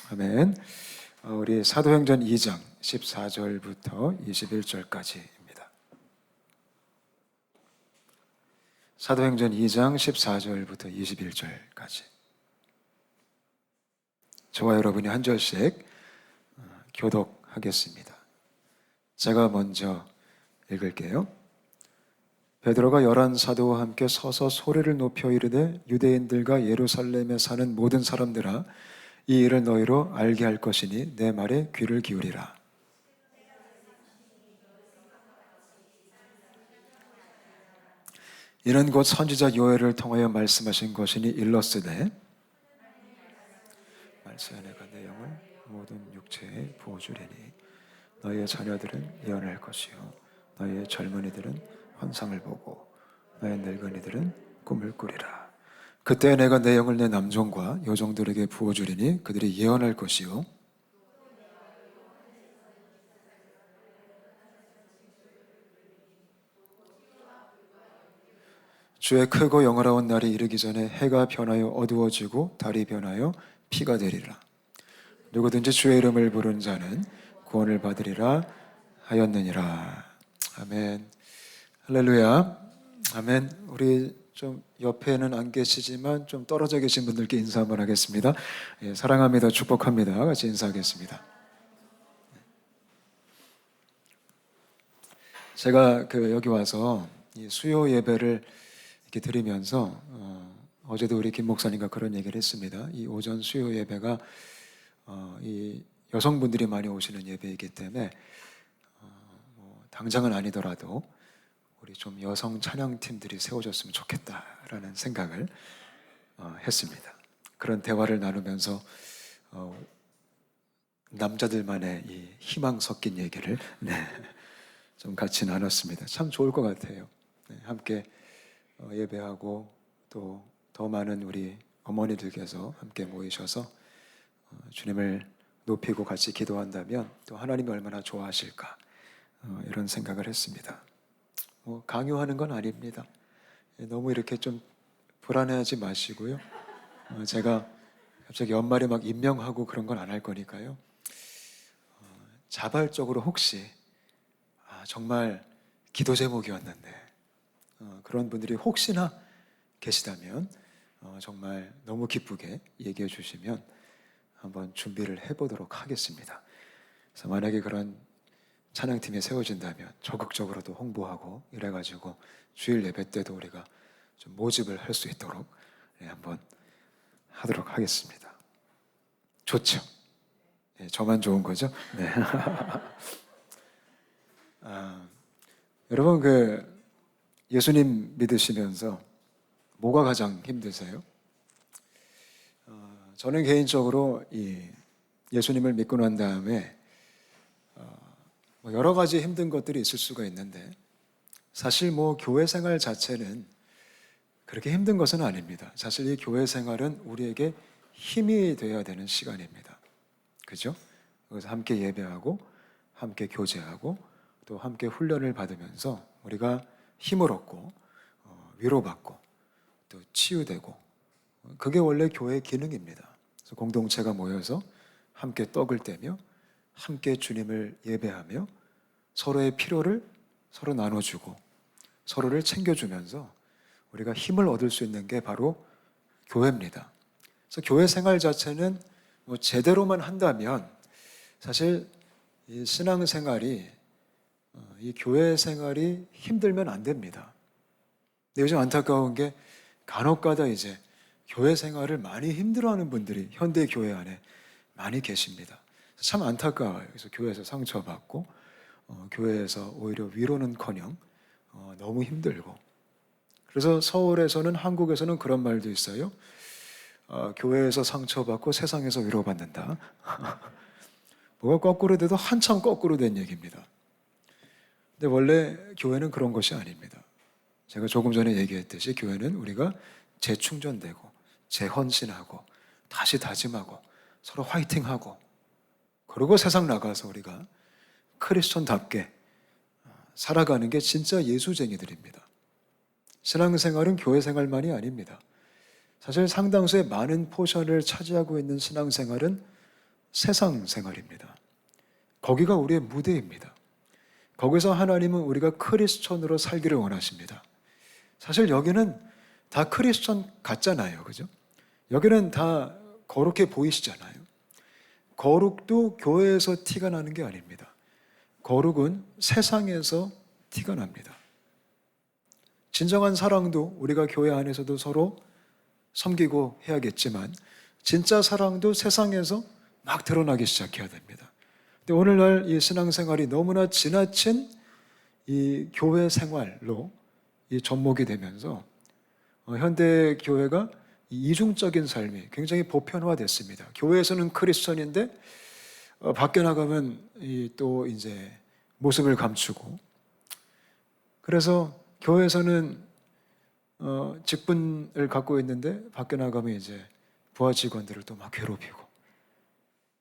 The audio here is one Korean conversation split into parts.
아멘. 우리 사도행전 2장 14절부터 21절까지입니다. 사도행전 2장 14절부터 21절까지. 저와 여러분이 한 절씩 교독하겠습니다. 제가 먼저 읽을게요. 베드로가 11사도와 함께 서서 소리를 높여 이르되 유대인들과 예루살렘에 사는 모든 사람들아 이 일을 너희로 알게 할 것이니 내 말에 귀를 기울이라. 이는 곧 선지자 요엘을 통하여 말씀하신 것이니 일러스되 말세에 내가 내 영을 모든 육체에 부어주리니 너희의 자녀들은 예언할 것이요 너희의 젊은이들은 환상을 보고 너희 늙은이들은 꿈을 꾸리라. 그때 내가 내 영을 내 남종과 여종들에게 부어주리니 그들이 예언할 것이요 주의 크고 영원한 날이 이르기 전에 해가 변하여 어두워지고 달이 변하여 피가 되리라. 누구든지 주의 이름을 부르는 자는 구원을 받으리라 하였느니라. 아멘. 할렐루야. 아멘. 우리 좀 옆에는 안 계시지만 좀 떨어져 계신 분들께 인사 한번 하겠습니다. 예, 사랑합니다. 축복합니다. 같이 인사하겠습니다. 제가 여기 와서 이 수요 예배를 이렇게 드리면서 어제도 우리 김 목사님과 그런 얘기를 했습니다. 이 오전 수요 예배가 이 여성분들이 많이 오시는 예배이기 때문에 당장은 아니더라도 우리 좀 여성 찬양팀들이 세워졌으면 좋겠다라는 생각을 했습니다. 그런 대화를 나누면서 남자들만의 이 희망 섞인 얘기를 좀 같이 나눴습니다. 참 좋을 것 같아요. 함께 예배하고 또 더 많은 우리 어머니들께서 함께 모이셔서 주님을 높이고 같이 기도한다면 또 하나님이 얼마나 좋아하실까 이런 생각을 했습니다. 강요하는 건 아닙니다. 너무 이렇게 좀 불안해하지 마시고요. 제가 갑자기 연말에 막 임명하고 그런 건 안 할 거니까요. 자발적으로 혹시 정말 기도 제목이었는데 그런 분들이 혹시나 계시다면 정말 너무 기쁘게 얘기해 주시면 한번 준비를 해보도록 하겠습니다. 그래서 만약에 그런 찬양팀이 세워진다면 적극적으로도 홍보하고 이래가지고 주일 예배 때도 우리가 좀 모집을 할 수 있도록 한번 하도록 하겠습니다. 좋죠? 네, 저만 좋은 거죠? 네. 여러분 예수님 믿으시면서 뭐가 가장 힘드세요? 저는 개인적으로 예수님을 믿고 난 다음에 여러 가지 힘든 것들이 있을 수가 있는데 사실 교회 생활 자체는 그렇게 힘든 것은 아닙니다. 사실 이 교회 생활은 우리에게 힘이 되어야 되는 시간입니다. 그죠? 그래서 함께 예배하고 함께 교제하고 또 함께 훈련을 받으면서 우리가 힘을 얻고 위로받고 또 치유되고 그게 원래 교회의 기능입니다. 그래서 공동체가 모여서 함께 떡을 떼며 함께 주님을 예배하며 서로의 필요를 서로 나눠주고 서로를 챙겨주면서 우리가 힘을 얻을 수 있는 게 바로 교회입니다. 그래서 교회 생활 자체는 제대로만 한다면 사실 이 신앙생활이 이 교회 생활이 힘들면 안 됩니다. 근데 요즘 안타까운 게 간혹가다 이제 교회 생활을 많이 힘들어하는 분들이 현대 교회 안에 많이 계십니다. 참 안타까워요. 그래서 교회에서 상처받고 교회에서 오히려 위로는커녕 너무 힘들고 그래서 서울에서는 한국에서는 그런 말도 있어요. 교회에서 상처받고 세상에서 위로받는다. 뭐가 거꾸로 돼도 한참 거꾸로 된 얘기입니다. 근데 원래 교회는 그런 것이 아닙니다. 제가 조금 전에 얘기했듯이 교회는 우리가 재충전되고 재헌신하고 다시 다짐하고 서로 화이팅하고 그리고 세상 나가서 우리가 크리스천답게 살아가는 게 진짜 예수쟁이들입니다. 신앙생활은 교회 생활만이 아닙니다. 사실 상당수의 많은 포션을 차지하고 있는 신앙생활은 세상 생활입니다. 거기가 우리의 무대입니다. 거기서 하나님은 우리가 크리스천으로 살기를 원하십니다. 사실 여기는 다 크리스천 같잖아요. 그죠? 여기는 다 거룩해 보이시잖아요. 거룩도 교회에서 티가 나는 게 아닙니다. 거룩은 세상에서 티가 납니다. 진정한 사랑도 우리가 교회 안에서도 서로 섬기고 해야겠지만 진짜 사랑도 세상에서 막 드러나기 시작해야 됩니다. 근데 오늘날 이 신앙생활이 너무나 지나친 이 교회 생활로 이 접목이 되면서 현대 교회가 이중적인 삶이 굉장히 보편화됐습니다. 교회에서는 크리스천인데 밖에 나가면 또 이제 모습을 감추고, 그래서 교회에서는 직분을 갖고 있는데 밖에 나가면 이제 부하 직원들을 또 막 괴롭히고,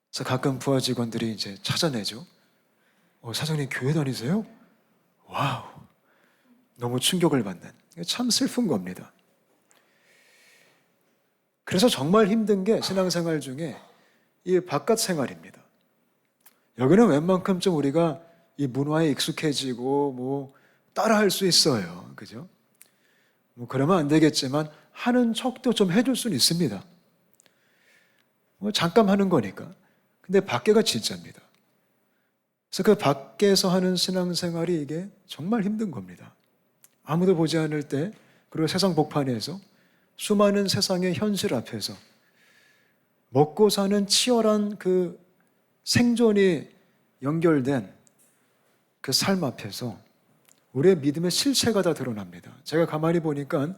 그래서 가끔 부하 직원들이 이제 찾아내죠. 사장님 교회 다니세요? 와우, 너무 충격을 받는, 참 슬픈 겁니다. 그래서 정말 힘든 게 신앙생활 중에 이 바깥 생활입니다. 여기는 웬만큼 좀 우리가 이 문화에 익숙해지고 뭐 따라할 수 있어요. 그죠? 뭐 그러면 안 되겠지만 하는 척도 좀 해줄 수는 있습니다. 뭐 잠깐 하는 거니까. 근데 밖에가 진짜입니다. 그래서 그 밖에서 하는 신앙생활이 이게 정말 힘든 겁니다. 아무도 보지 않을 때, 그리고 세상 복판에서 수많은 세상의 현실 앞에서 먹고 사는 치열한 그 생존이 연결된 그 삶 앞에서 우리의 믿음의 실체가 다 드러납니다. 제가 가만히 보니까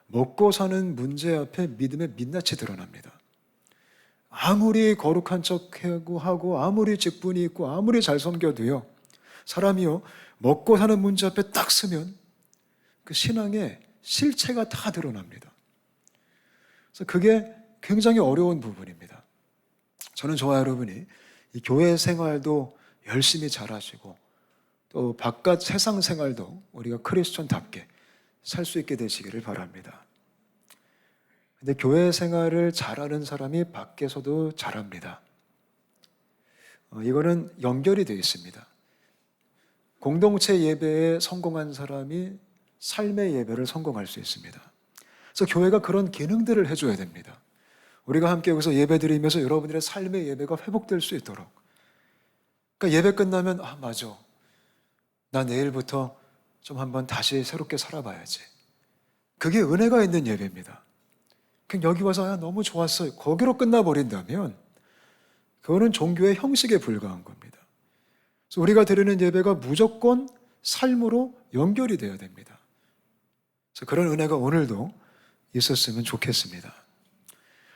먹고 사는 문제 앞에 믿음의 민낯이 드러납니다. 아무리 거룩한 척하고 아무리 직분이 있고 아무리 잘 섬겨도요, 사람이요 먹고 사는 문제 앞에 딱 서면 그 신앙의 실체가 다 드러납니다. 그래서 그게 굉장히 어려운 부분입니다. 저는 저와 여러분이 이 교회 생활도 열심히 잘하시고 또 바깥 세상 생활도 우리가 크리스천답게 살 수 있게 되시기를 바랍니다. 근데 교회 생활을 잘하는 사람이 밖에서도 잘합니다. 이거는 연결이 되어 있습니다. 공동체 예배에 성공한 사람이 삶의 예배를 성공할 수 있습니다. 그래서 교회가 그런 기능들을 해줘야 됩니다. 우리가 함께 여기서 예배 드리면서 여러분들의 삶의 예배가 회복될 수 있도록. 그러니까 예배 끝나면 맞아, 나 내일부터 좀 한번 다시 새롭게 살아봐야지. 그게 은혜가 있는 예배입니다. 그냥 여기 와서 너무 좋았어요, 거기로 끝나버린다면 그거는 종교의 형식에 불과한 겁니다. 그래서 우리가 드리는 예배가 무조건 삶으로 연결이 되어야 됩니다. 그래서 그런 은혜가 오늘도 있었으면 좋겠습니다.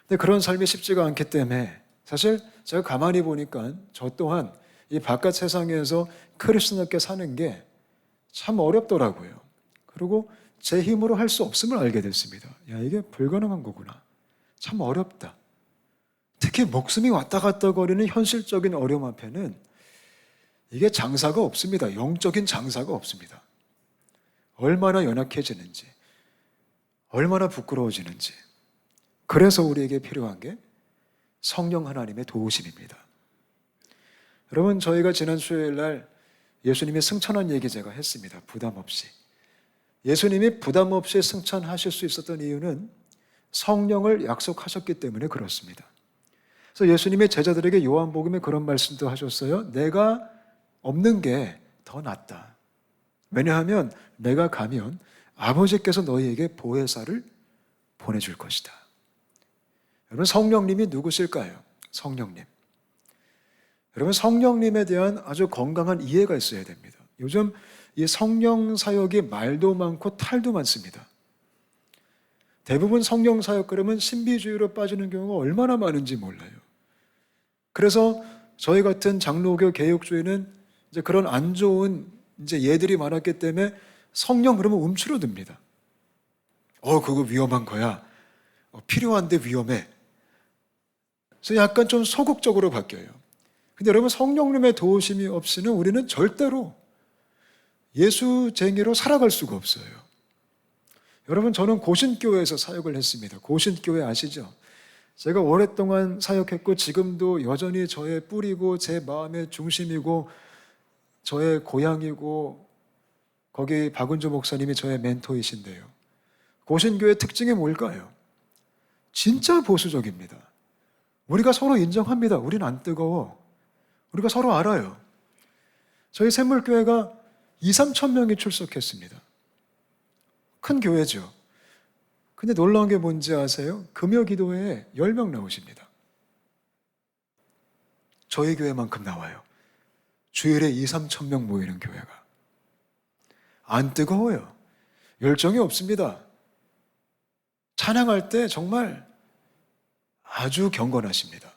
근데 그런 삶이 쉽지가 않기 때문에 사실 제가 가만히 보니까 저 또한 이 바깥 세상에서 크리스천답게 사는 게 참 어렵더라고요. 그리고 제 힘으로 할 수 없음을 알게 됐습니다. 이게 불가능한 거구나. 참 어렵다. 특히 목숨이 왔다 갔다 거리는 현실적인 어려움 앞에는 이게 장사가 없습니다. 영적인 장사가 없습니다. 얼마나 연약해지는지, 얼마나 부끄러워지는지. 그래서 우리에게 필요한 게 성령 하나님의 도우심입니다. 여러분, 저희가 지난 수요일 날 예수님의 승천한 얘기 제가 했습니다. 부담 없이. 예수님이 부담 없이 승천하실 수 있었던 이유는 성령을 약속하셨기 때문에 그렇습니다. 그래서 예수님의 제자들에게 요한복음에 그런 말씀도 하셨어요. 내가 없는 게 더 낫다. 왜냐하면 내가 가면 아버지께서 너희에게 보혜사를 보내줄 것이다. 여러분, 성령님이 누구실까요? 성령님. 여러분, 성령님에 대한 아주 건강한 이해가 있어야 됩니다. 요즘 이 성령 사역이 말도 많고 탈도 많습니다. 대부분 성령 사역 그러면 신비주의로 빠지는 경우가 얼마나 많은지 몰라요. 그래서 저희 같은 장로교 개혁주의는 이제 그런 안 좋은 이제 예들이 많았기 때문에 성령 그러면 움츠러듭니다. 그거 위험한 거야. 필요한데 위험해. 그래서 약간 좀 소극적으로 바뀌어요. 근데 여러분, 성령님의 도우심이 없이는 우리는 절대로 예수쟁이로 살아갈 수가 없어요. 여러분, 저는 고신교회에서 사역을 했습니다. 고신교회 아시죠? 제가 오랫동안 사역했고 지금도 여전히 저의 뿌리고 제 마음의 중심이고 저의 고향이고 거기 박은주 목사님이 저의 멘토이신데요. 고신교의 특징이 뭘까요? 진짜 보수적입니다. 우리가 서로 인정합니다. 우린 안 뜨거워. 우리가 서로 알아요. 저희 샘물교회가 2, 3천 명이 출석했습니다. 큰 교회죠. 근데 놀라운 게 뭔지 아세요? 금요 기도회에 10명 나오십니다. 저희 교회만큼 나와요. 주일에 2, 3천 명 모이는 교회가. 안 뜨거워요. 열정이 없습니다. 찬양할 때 정말 아주 경건하십니다.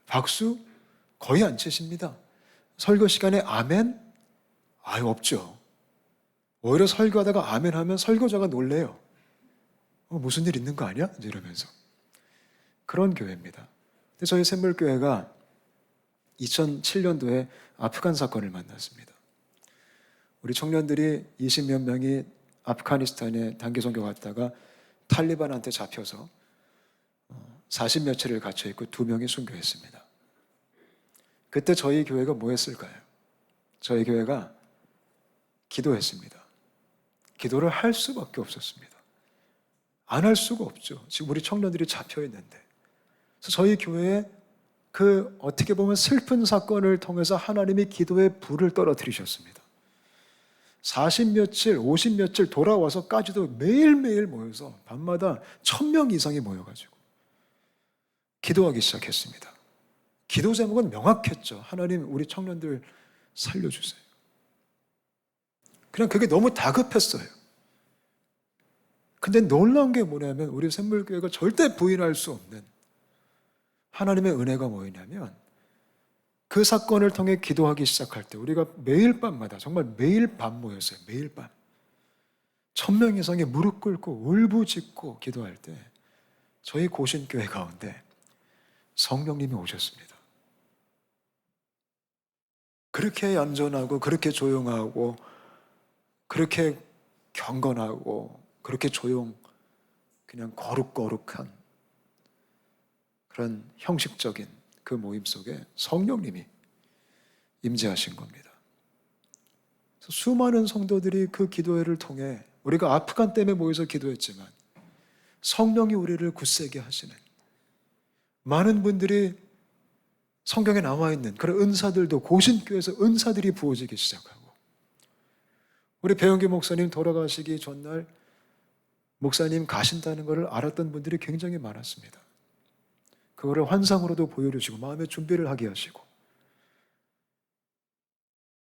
박수 거의 안 치십니다. 설교 시간에 아멘? 아유, 없죠. 오히려 설교하다가 아멘 하면 설교자가 놀래요. 무슨 일 있는 거 아니야? 이제 이러면서. 그런 교회입니다. 근데 저희 샘물교회가 2007년도에 아프간 사건을 만났습니다. 우리 청년들이 20몇 명이 아프가니스탄에 단기 선교 갔다가 탈리반한테 잡혀서 40며칠을 갇혀있고 2명이 순교했습니다. 그때 저희 교회가 뭐 했을까요? 저희 교회가 기도했습니다. 기도를 할 수밖에 없었습니다. 안 할 수가 없죠. 지금 우리 청년들이 잡혀있는데. 그래서 저희 교회에 그 어떻게 보면 슬픈 사건을 통해서 하나님이 기도의 불을 떨어뜨리셨습니다. 40며칠, 50며칠 돌아와서까지도 매일매일 모여서 밤마다 1000명 이상이 모여가지고 기도하기 시작했습니다. 기도 제목은 명확했죠. 하나님, 우리 청년들 살려주세요. 그냥 그게 너무 다급했어요. 근데 놀라운 게 뭐냐면 우리 샘물교회가 절대 부인할 수 없는 하나님의 은혜가 뭐냐면 그 사건을 통해 기도하기 시작할 때 우리가 매일 밤마다 정말 매일 밤 모였어요. 매일 밤. 1000명 이상이 무릎 꿇고 울부짖고 기도할 때 저희 고신교회 가운데 성령님이 오셨습니다. 그렇게 얌전하고 그렇게 조용하고 그렇게 경건하고 그렇게 그냥 거룩거룩한 그런 형식적인 그 모임 속에 성령님이 임재하신 겁니다. 그래서 수많은 성도들이 그 기도회를 통해 우리가 아프간 때문에 모여서 기도했지만 성령이 우리를 굳세게 하시는 많은 분들이 성경에 나와 있는 그런 은사들도 고신교에서 은사들이 부어지기 시작하고 우리 배영기 목사님 돌아가시기 전날 목사님 가신다는 것을 알았던 분들이 굉장히 많았습니다. 그거를 환상으로도 보여주시고 마음의 준비를 하게 하시고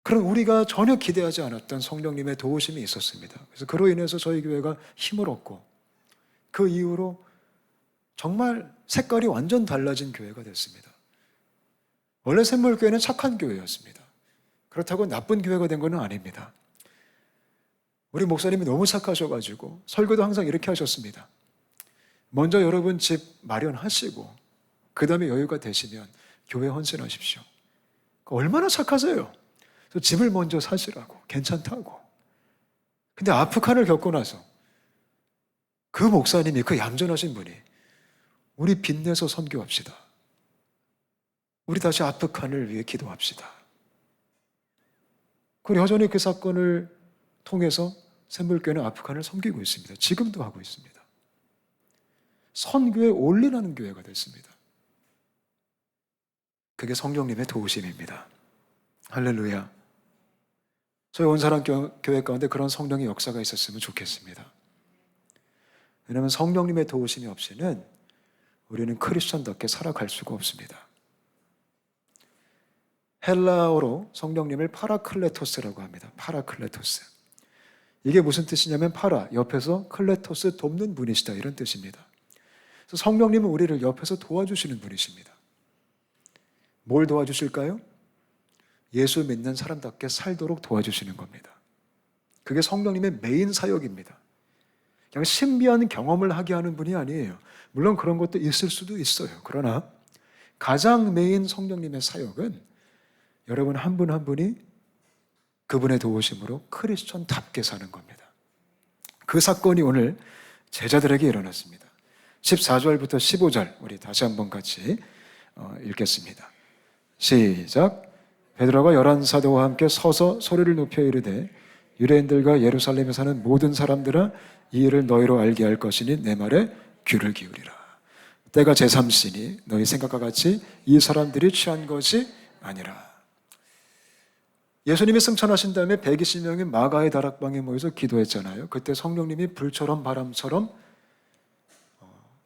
그런 우리가 전혀 기대하지 않았던 성령님의 도우심이 있었습니다. 그래서 그로 인해서 저희 교회가 힘을 얻고 그 이후로 정말 색깔이 완전 달라진 교회가 됐습니다. 원래 샘물교회는 착한 교회였습니다. 그렇다고 나쁜 교회가 된 건 아닙니다. 우리 목사님이 너무 착하셔가지고 설교도 항상 이렇게 하셨습니다. 먼저 여러분 집 마련하시고 그 다음에 여유가 되시면 교회 헌신하십시오. 얼마나 착하세요. 집을 먼저 사시라고 괜찮다고. 근데 아프간을 겪고 나서 그 목사님이 그 얌전하신 분이 우리 빚내서 선교합시다. 우리 다시 아프간을 위해 기도합시다. 그리고 여전히 그 사건을 통해서 샘물교회는 아프간을 섬기고 있습니다. 지금도 하고 있습니다. 선교에 올인하는 교회가 됐습니다. 그게 성령님의 도우심입니다. 할렐루야. 저희 온사람 교회 가운데 그런 성령의 역사가 있었으면 좋겠습니다. 왜냐하면 성령님의 도우심이 없이는 우리는 크리스천답게 살아갈 수가 없습니다. 헬라어로 성령님을 파라클레토스라고 합니다. 파라클레토스. 이게 무슨 뜻이냐면 파라, 옆에서 클레토스 돕는 분이시다 이런 뜻입니다. 그래서 성령님은 우리를 옆에서 도와주시는 분이십니다. 뭘 도와주실까요? 예수 믿는 사람답게 살도록 도와주시는 겁니다. 그게 성령님의 메인 사역입니다. 그냥 신비한 경험을 하게 하는 분이 아니에요. 물론 그런 것도 있을 수도 있어요. 그러나 가장 메인 성령님의 사역은 여러분 한 분 한 분이 그분의 도우심으로 크리스천답게 사는 겁니다. 그 사건이 오늘 제자들에게 일어났습니다. 14절부터 15절 우리 다시 한번 같이 읽겠습니다. 시작. 베드로가 11사도와 함께 서서 소리를 높여 이르되 유대인들과 예루살렘에 사는 모든 사람들아 이 일을 너희로 알게 할 것이니 내 말에 귀를 기울이라. 때가 제3시니 너희 생각과 같이 이 사람들이 취한 것이 아니라. 예수님이 승천하신 다음에 120명이 마가의 다락방에 모여서 기도했잖아요. 그때 성령님이 불처럼 바람처럼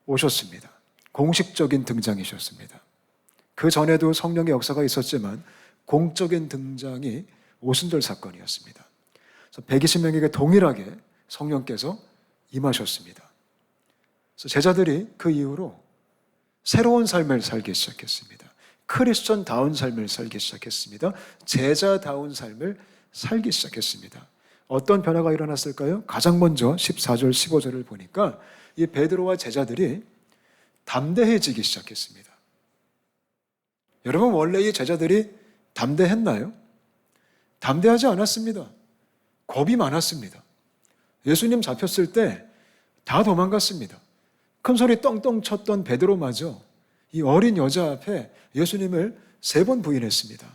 오셨습니다. 공식적인 등장이셨습니다. 그 전에도 성령의 역사가 있었지만 공적인 등장이 오순절 사건이었습니다. 그래서 120명에게 동일하게 성령께서 임하셨습니다. 그래서 제자들이 그 이후로 새로운 삶을 살기 시작했습니다. 크리스천다운 삶을 살기 시작했습니다. 제자다운 삶을 살기 시작했습니다. 어떤 변화가 일어났을까요? 가장 먼저 14절, 15절을 보니까 이 베드로와 제자들이 담대해지기 시작했습니다. 여러분, 원래 이 제자들이 담대했나요? 담대하지 않았습니다. 겁이 많았습니다. 예수님 잡혔을 때 다 도망갔습니다. 큰 소리 떵떵 쳤던 베드로마저 이 어린 여자 앞에 예수님을 3번 부인했습니다.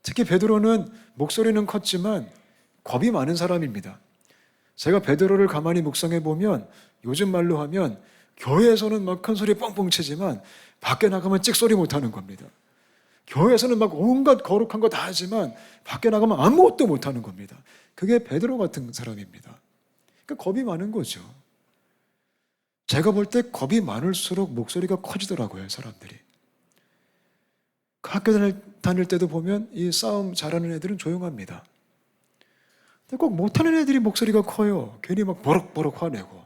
특히 베드로는 목소리는 컸지만 겁이 많은 사람입니다. 제가 베드로를 가만히 묵상해 보면 요즘 말로 하면 교회에서는 막 큰 소리 뻥뻥 치지만 밖에 나가면 찍소리 못하는 겁니다. 교회에서는 막 온갖 거룩한 거 다 하지만 밖에 나가면 아무것도 못하는 겁니다. 그게 베드로 같은 사람입니다. 그러니까 겁이 많은 거죠. 제가 볼 때 겁이 많을수록 목소리가 커지더라고요, 사람들이. 학교 다닐 때도 보면 이 싸움 잘하는 애들은 조용합니다. 근데 꼭 못하는 애들이 목소리가 커요. 괜히 막 버럭버럭 화내고.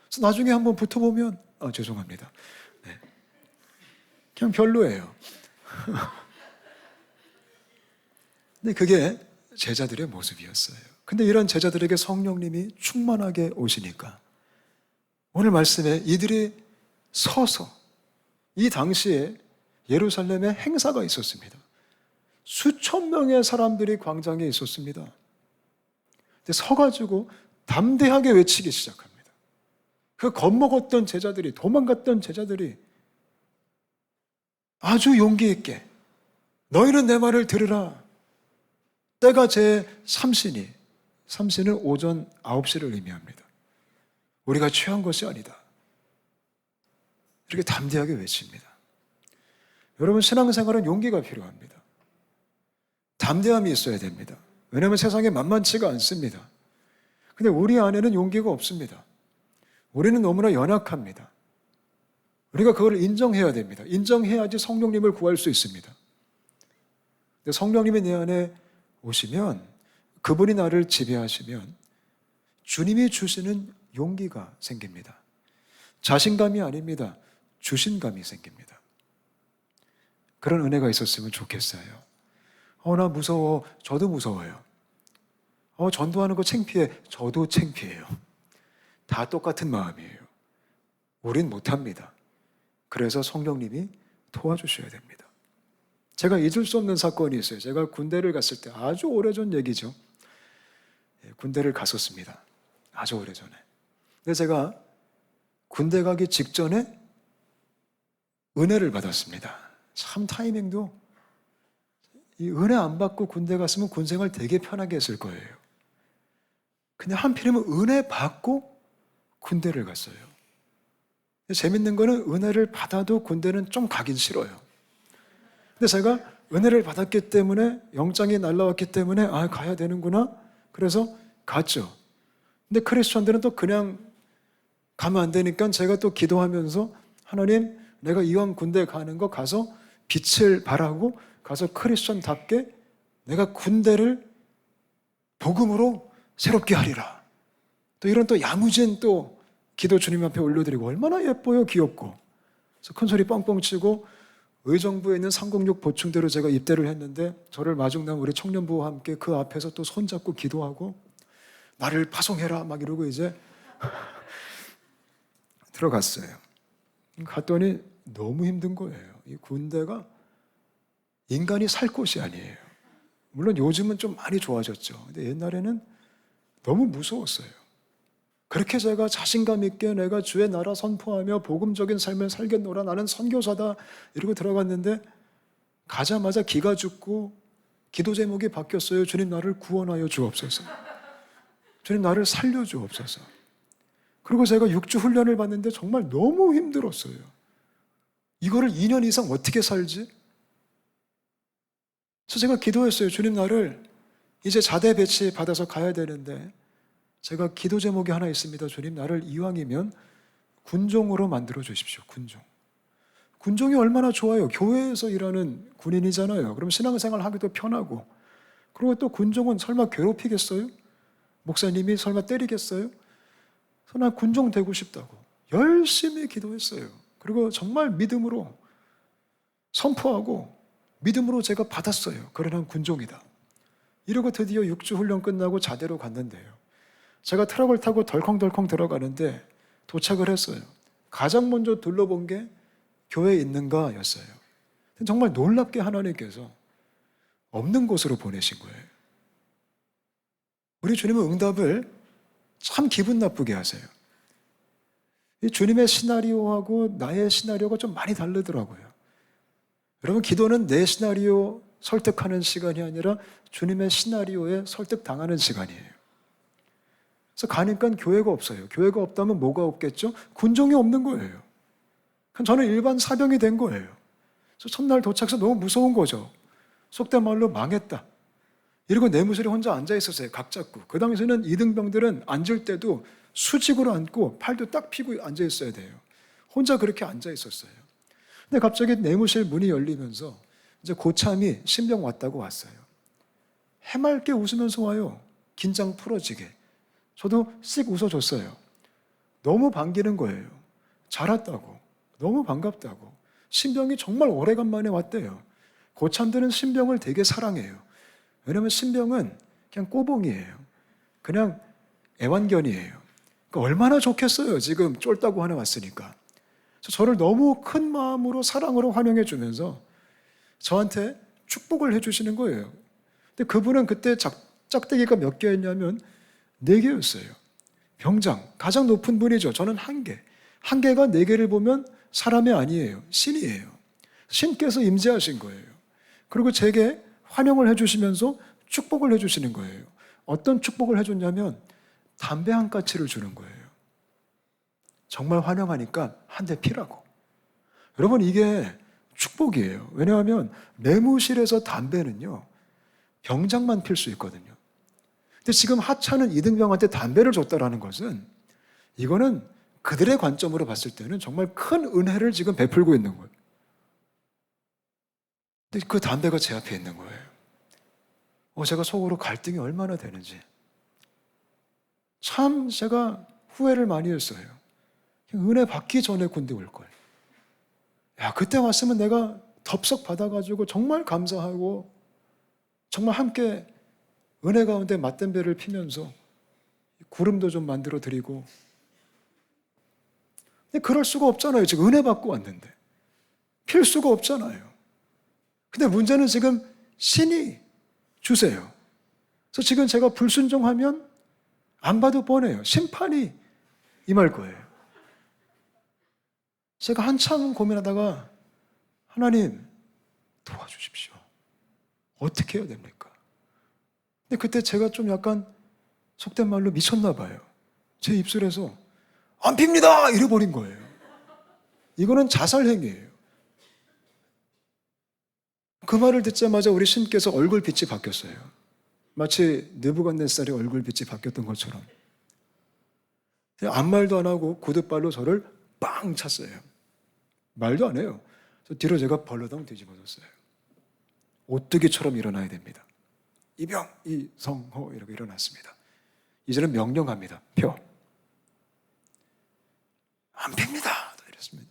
그래서 나중에 한번 붙어보면 죄송합니다. 네. 그냥 별로예요. 근데 그게 제자들의 모습이었어요. 근데 이런 제자들에게 성령님이 충만하게 오시니까 오늘 말씀에 이들이 서서 이 당시에 예루살렘에 행사가 있었습니다. 수천 명의 사람들이 광장에 있었습니다. 근데 서가지고 담대하게 외치기 시작합니다. 그 겁먹었던 제자들이, 도망갔던 제자들이 아주 용기 있게 너희는 내 말을 들으라. 때가 제3시니, 3시는 오전 9시를 의미합니다. 우리가 취한 것이 아니다. 이렇게 담대하게 외칩니다. 여러분, 신앙생활은 용기가 필요합니다. 담대함이 있어야 됩니다. 왜냐하면 세상에 만만치가 않습니다. 근데 우리 안에는 용기가 없습니다. 우리는 너무나 연약합니다. 우리가 그걸 인정해야 됩니다. 인정해야지 성령님을 구할 수 있습니다. 근데 성령님이 내 안에 오시면, 그분이 나를 지배하시면 주님이 주시는 용기가 생깁니다. 자신감이 아닙니다. 주신감이 생깁니다. 그런 은혜가 있었으면 좋겠어요. 나 무서워. 저도 무서워요. 전도하는 거 창피해. 저도 창피해요. 다 똑같은 마음이에요. 우린 못합니다. 그래서 성령님이 도와주셔야 됩니다. 제가 잊을 수 없는 사건이 있어요. 제가 군대를 갔을 때, 아주 오래전 얘기죠. 군대를 갔었습니다. 아주 오래전에. 근데 제가 군대 가기 직전에 은혜를 받았습니다. 참 타이밍도, 이 은혜 안 받고 군대 갔으면 군 생활 되게 편하게 했을 거예요. 근데 한편이면 은혜 받고 군대를 갔어요. 재밌는 거는 은혜를 받아도 군대는 좀 가긴 싫어요. 근데 제가 은혜를 받았기 때문에, 영장이 날라왔기 때문에 가야 되는구나. 그래서 갔죠. 근데 크리스천들은 또 그냥 가면 안 되니까 제가 또 기도하면서, 하나님, 내가 이왕 군대 가는 거 가서 빛을 발하고 가서 크리스천답게 내가 군대를 복음으로 새롭게 하리라. 또 이런 또 야무진 또 기도 주님 앞에 올려드리고, 얼마나 예뻐요, 귀엽고. 그래서 큰 소리 뻥뻥 치고 의정부에 있는 306 보충대로 제가 입대를 했는데, 저를 마중나온 우리 청년부와 함께 그 앞에서 또 손잡고 기도하고, 나를 파송해라 막 이러고 이제 들어갔어요. 갔더니 너무 힘든 거예요. 이 군대가 인간이 살 곳이 아니에요. 물론 요즘은 좀 많이 좋아졌죠. 근데 옛날에는 너무 무서웠어요. 그렇게 제가 자신감 있게 내가 주의 나라 선포하며 복음적인 삶을 살겠노라, 나는 선교사다, 이러고 들어갔는데 가자마자 기가 죽고 기도 제목이 바뀌었어요. 주님, 나를 구원하여 주옵소서. 주님, 나를 살려 주옵소서. 그리고 제가 6주 훈련을 받는데 정말 너무 힘들었어요. 이거를 2년 이상 어떻게 살지? 그래서 제가 기도했어요. 주님, 나를 이제 자대 배치 받아서 가야 되는데 제가 기도 제목이 하나 있습니다. 주님, 나를 이왕이면 군종으로 만들어 주십시오. 군종. 군종이 얼마나 좋아요. 교회에서 일하는 군인이잖아요. 그럼 신앙생활 하기도 편하고, 그리고 또 군종은 설마 괴롭히겠어요? 목사님이 설마 때리겠어요? 그래서 난 군종 되고 싶다고 열심히 기도했어요. 그리고 정말 믿음으로 선포하고 믿음으로 제가 받았어요. 그래, 난 군종이다. 이러고 드디어 6주 훈련 끝나고 자대로 갔는데요. 제가 트럭을 타고 덜컹덜컹 들어가는데 도착을 했어요. 가장 먼저 둘러본 게 교회에 있는가 였어요. 정말 놀랍게 하나님께서 없는 곳으로 보내신 거예요. 우리 주님은 응답을 참 기분 나쁘게 하세요. 이 주님의 시나리오하고 나의 시나리오가 좀 많이 다르더라고요. 여러분, 기도는 내 시나리오 설득하는 시간이 아니라 주님의 시나리오에 설득당하는 시간이에요. 그래서 가니까 교회가 없어요. 교회가 없다면 뭐가 없겠죠? 군종이 없는 거예요. 저는 일반 사병이 된 거예요. 그래서 첫날 도착해서 너무 무서운 거죠. 속된 말로 망했다. 이러고 내무실에 혼자 앉아 있었어요. 각 잡고. 그 당시에는 이등병들은 앉을 때도 수직으로 앉고 팔도 딱 펴고 앉아 있어야 돼요. 혼자 그렇게 앉아 있었어요. 근데 갑자기 내무실 문이 열리면서 이제 고참이 신병 왔다고 왔어요. 해맑게 웃으면서 와요. 긴장 풀어지게. 저도 씩 웃어줬어요. 너무 반기는 거예요. 잘 왔다고. 너무 반갑다고. 신병이 정말 오래간만에 왔대요. 고참들은 신병을 되게 사랑해요. 왜냐하면 신병은 그냥 꼬봉이에요. 그냥 애완견이에요. 그러니까 얼마나 좋겠어요. 지금 쫄다고 하나 왔으니까. 그래서 저를 너무 큰 마음으로 사랑으로 환영해 주면서 저한테 축복을 해주시는 거예요. 근데 그분은 그때 짝대기가 몇 개였냐면 4개였어요. 병장, 가장 높은 분이죠. 저는 1개. 1개가 4개를 보면 사람이 아니에요. 신이에요. 신께서 임재하신 거예요. 그리고 제게 환영을 해주시면서 축복을 해주시는 거예요. 어떤 축복을 해줬냐면 담배 한 까치를 주는 거예요. 정말 환영하니까 한 대 피라고. 여러분, 이게 축복이에요. 왜냐하면 내무실에서 담배는요, 병장만 필 수 있거든요. 근데 지금 하찮은 이등병한테 담배를 줬다라는 것은 이거는 그들의 관점으로 봤을 때는 정말 큰 은혜를 지금 베풀고 있는 거예요. 근데 그 담배가 제 앞에 있는 거예요. 제가 속으로 갈등이 얼마나 되는지. 참 제가 후회를 많이 했어요. 은혜 받기 전에 군대 올 걸. 야, 그때 왔으면 내가 덥석 받아가지고 정말 감사하고 정말 함께 은혜 가운데 맞담배를 피면서 구름도 좀 만들어 드리고. 근데 그럴 수가 없잖아요. 지금 은혜 받고 왔는데. 필 수가 없잖아요. 근데 문제는 지금 신이 주세요. 그래서 지금 제가 불순종하면 안 봐도 뻔해요. 심판이 임할 거예요. 제가 한참 고민하다가 하나님 도와주십시오. 어떻게 해야 됩니까? 근데 그때 제가 좀 약간 속된 말로 미쳤나 봐요. 제 입술에서 안 핍니다! 이래버린 거예요. 이거는 자살행위예요. 그 말을 듣자마자 우리 신께서 얼굴빛이 바뀌었어요. 마치 느부갓네살의 얼굴빛이 바뀌었던 것처럼. 아무 말도 안 하고 구둣발로 저를 빵 찼어요. 말도 안 해요. 그래서 뒤로 제가 벌러덩 뒤집어졌어요. 오뚜기처럼 일어나야 됩니다. 이병, 이성호 이렇게 일어났습니다. 이제는 명령합니다. 펴. 안 핍니다. 또 이랬습니다.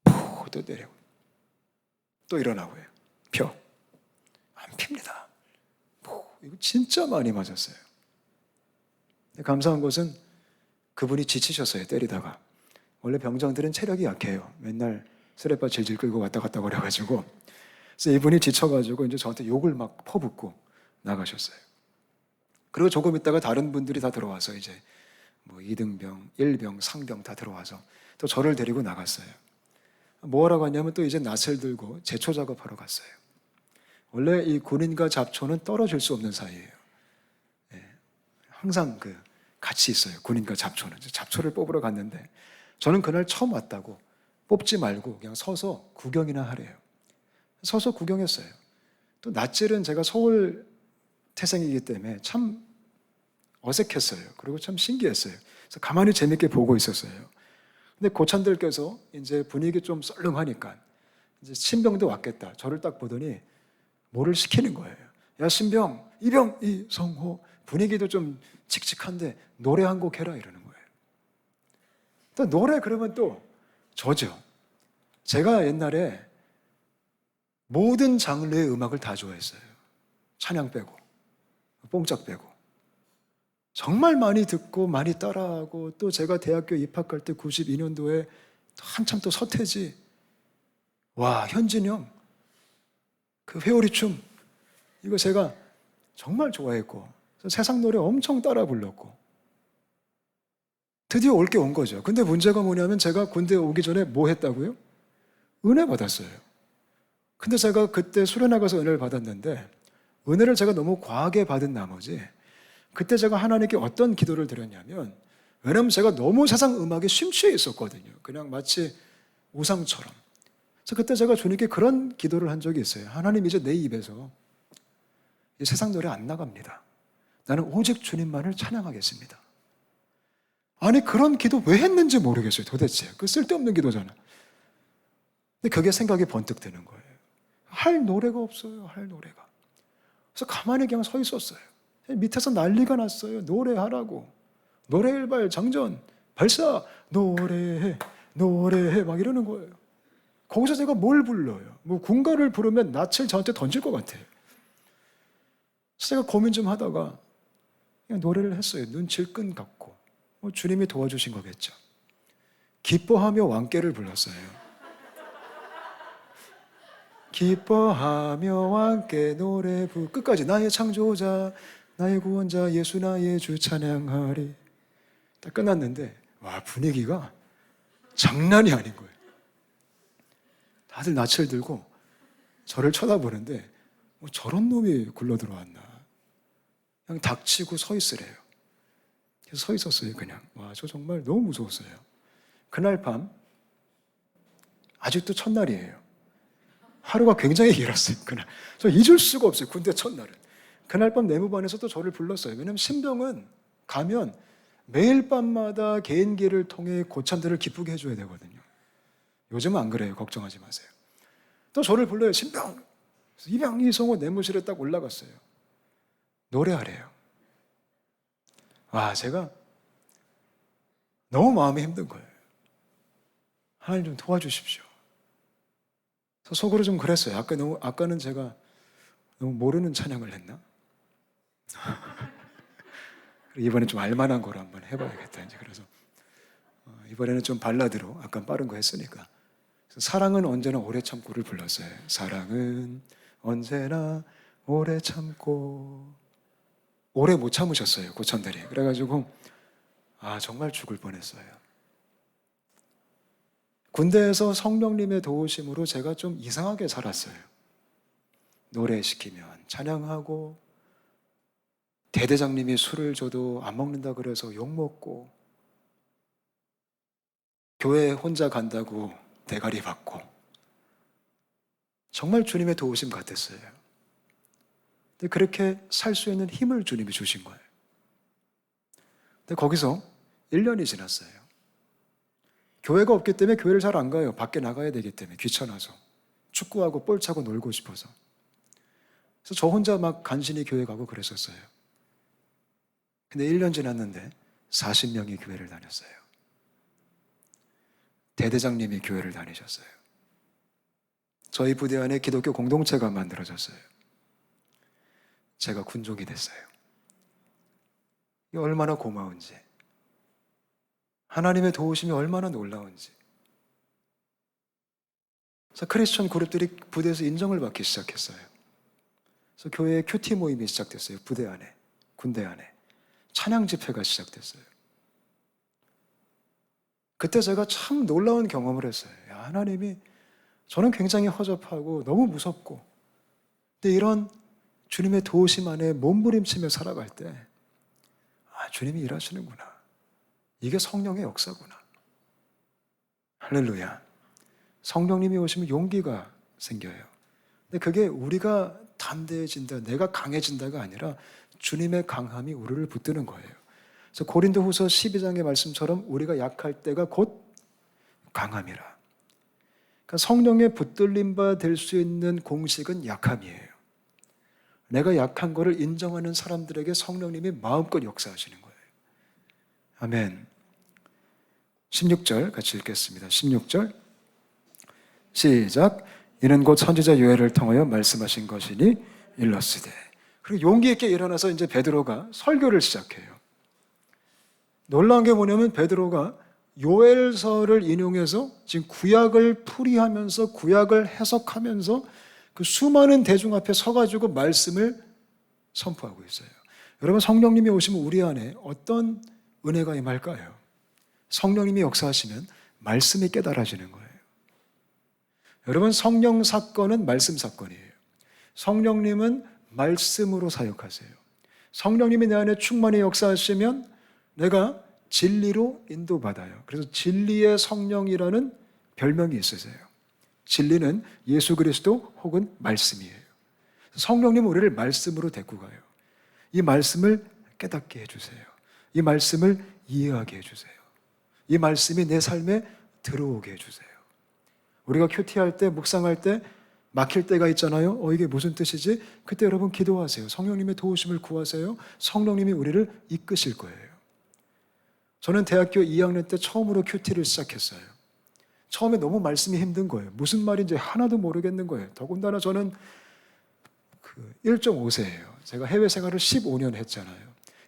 푹 또 내려고. 또 일어나고요. 펴. 안 핍니다. 이거 진짜 많이 맞았어요. 감사한 것은 그분이 지치셨어요. 때리다가. 원래 병장들은 체력이 약해요. 맨날 쓰레빠 질질 끌고 왔다 갔다 그래가지고. 그래서 이분이 지쳐가지고 이제 저한테 욕을 막 퍼붓고 나가셨어요. 그리고 조금 있다가 다른 분들이 다 들어와서 이제 뭐 2등병, 1병, 상병 다 들어와서 또 저를 데리고 나갔어요. 뭐 하러 갔냐면 또 이제 낫을 들고 제초 작업하러 갔어요. 원래 이 군인과 잡초는 떨어질 수 없는 사이예요. 예, 항상 같이 있어요. 군인과 잡초는. 잡초를 뽑으러 갔는데 저는 그날 처음 왔다고 뽑지 말고 그냥 서서 구경이나 하래요. 서서 구경했어요. 또 낫질은 제가 서울 태생이기 때문에 참 어색했어요. 그리고 참 신기했어요. 그래서 가만히 재밌게 보고 있었어요. 근데 고참들께서 이제 분위기 좀 썰렁하니까 이제 신병도 왔겠다. 저를 딱 보더니 뭐를 시키는 거예요. 야, 신병, 이병, 이성호. 분위기도 좀 칙칙한데 노래 한 곡 해라 이러는 거예요. 또 노래 그러면 또 저죠. 제가 옛날에 모든 장르의 음악을 다 좋아했어요. 찬양 빼고, 뽕짝 빼고. 정말 많이 듣고 많이 따라하고 또 제가 대학교 입학할 때 92년도에 한참 또 서태지, 와, 현진영, 그 회오리 춤, 이거 제가 정말 좋아했고 세상 노래 엄청 따라 불렀고 드디어 올 게 온 거죠. 근데 문제가 뭐냐면 제가 군대 오기 전에 뭐 했다고요? 은혜 받았어요. 근데 제가 그때 수련 나가서 은혜를 받았는데 은혜를 제가 너무 과하게 받은 나머지 그때 제가 하나님께 어떤 기도를 드렸냐면, 왜냐면 제가 너무 세상 음악에 심취해 있었거든요. 그냥 마치 우상처럼. 그래서 그때 제가 주님께 그런 기도를 한 적이 있어요. 하나님, 이제 내 입에서 이 세상 노래 안 나갑니다. 나는 오직 주님만을 찬양하겠습니다. 아니, 그런 기도 왜 했는지 모르겠어요, 도대체. 그 쓸데없는 기도잖아. 근데 그게 생각이 번뜩 드는 거예요. 할 노래가 없어요, 할 노래가. 그래서 가만히 그냥 서 있었어요. 밑에서 난리가 났어요. 노래하라고. 노래 일발 장전, 발사, 노래해, 노래해, 막 이러는 거예요. 거기서 제가 뭘 불러요? 뭐 군가를 부르면 낯을 저한테 던질 것 같아요. 그래서 제가 고민 좀 하다가 그냥 노래를 했어요. 눈칠 끈 같고. 주님이 도와주신 거겠죠. 기뻐하며 왕께를 불렀어요. 기뻐하며 왕께 노래 끝까지 나의 창조자, 나의 구원자, 예수 나의 주 찬양하리. 딱 끝났는데 와, 분위기가 장난이 아닌 거예요. 다들 낯을 들고 저를 쳐다보는데 뭐 저런 놈이 굴러 들어왔나. 그냥 닥치고 서 있으래요. 그래서 서 있었어요, 그냥. 와, 저 정말 너무 무서웠어요. 그날 밤, 아직도 첫날이에요. 하루가 굉장히 길었어요, 그날. 저 잊을 수가 없어요, 군대 첫날은. 그날 밤 내무반에서 또 저를 불렀어요. 왜냐하면 신병은 가면 매일 밤마다 개인기를 통해 고참들을 기쁘게 해줘야 되거든요. 요즘은 안 그래요, 걱정하지 마세요. 또 저를 불러요, 신병. 이병, 이성호 내무실에 딱 올라갔어요. 노래하래요. 와, 제가 너무 마음이 힘든 거예요. 하나님 좀 도와주십시오. 그래서 속으로 좀 그랬어요. 아까는 제가 너무 모르는 찬양을 했나? 이번엔 좀 알만한 거로 한번 해봐야겠다. 이제 그래서 이번에는 좀 발라드로 아까 빠른 거 했으니까. 사랑은 언제나 오래 참고를 불렀어요. 사랑은 언제나 오래 참고. 오래 못 참으셨어요, 고참들이. 그래가지고 정말 죽을 뻔했어요. 군대에서 성령님의 도우심으로 제가 좀 이상하게 살았어요. 노래 시키면 찬양하고, 대대장님이 술을 줘도 안 먹는다 그래서 욕먹고, 교회 혼자 간다고 대가리 받고, 정말 주님의 도우심 같았어요. 근데 그렇게 살 수 있는 힘을 주님이 주신 거예요. 근데 거기서 1년이 지났어요. 교회가 없기 때문에 교회를 잘 안 가요. 밖에 나가야 되기 때문에 귀찮아서. 축구하고 볼 차고 놀고 싶어서. 그래서 저 혼자 막 간신히 교회 가고 그랬었어요. 근데 1년 지났는데 40명이 교회를 다녔어요. 대대장님이 교회를 다니셨어요. 저희 부대 안에 기독교 공동체가 만들어졌어요. 제가 군종이 됐어요. 이게 얼마나 고마운지, 하나님의 도우심이 얼마나 놀라운지. 그래서 크리스천 그룹들이 부대에서 인정을 받기 시작했어요. 그래서 교회에 큐티 모임이 시작됐어요. 부대 안에, 군대 안에. 찬양 집회가 시작됐어요. 그때 제가 참 놀라운 경험을 했어요. 야, 하나님이 저는 굉장히 허접하고 너무 무섭고 근데 이런 주님의 도우심 안에 몸부림치며 살아갈 때 주님이 일하시는구나. 이게 성령의 역사구나. 할렐루야. 성령님이 오시면 용기가 생겨요. 근데 그게 우리가 담대해진다, 내가 강해진다가 아니라 주님의 강함이 우리를 붙드는 거예요. 그래서 고린도후서 12장의 말씀처럼 우리가 약할 때가 곧 강함이라. 그러니까 성령의 붙들림 바 될 수 있는 공식은 약함이에요. 내가 약한 거를 인정하는 사람들에게 성령님이 마음껏 역사하시는 거예요. 아멘. 16절 같이 읽겠습니다. 16절 시작. 이는 곧 선지자 요엘을 통하여 말씀하신 것이니 일렀으되. 그리고 용기 있게 일어나서 이제 베드로가 설교를 시작해요. 놀라운 게 뭐냐면 베드로가 요엘서를 인용해서 지금 구약을 풀이하면서 구약을 해석하면서 그 수많은 대중 앞에 서가지고 말씀을 선포하고 있어요. 여러분, 성령님이 오시면 우리 안에 어떤 은혜가 임할까요? 성령님이 역사하시면 말씀이 깨달아지는 거예요. 여러분, 성령 사건은 말씀 사건이에요. 성령님은 말씀으로 사역하세요. 성령님이 내 안에 충만히 역사하시면 내가 진리로 인도받아요. 그래서 진리의 성령이라는 별명이 있으세요. 진리는 예수 그리스도 혹은 말씀이에요. 성령님은 우리를 말씀으로 데리고 가요. 이 말씀을 깨닫게 해주세요. 이 말씀을 이해하게 해주세요. 이 말씀이 내 삶에 들어오게 해주세요. 우리가 큐티할 때, 묵상할 때 막힐 때가 있잖아요. 이게 무슨 뜻이지? 그때 여러분 기도하세요. 성령님의 도우심을 구하세요. 성령님이 우리를 이끄실 거예요. 저는 대학교 2학년 때 처음으로 큐티를 시작했어요. 처음에 너무 말씀이 힘든 거예요. 무슨 말인지 하나도 모르겠는 거예요. 더군다나 저는 1.5세예요. 제가 해외 생활을 15년 했잖아요.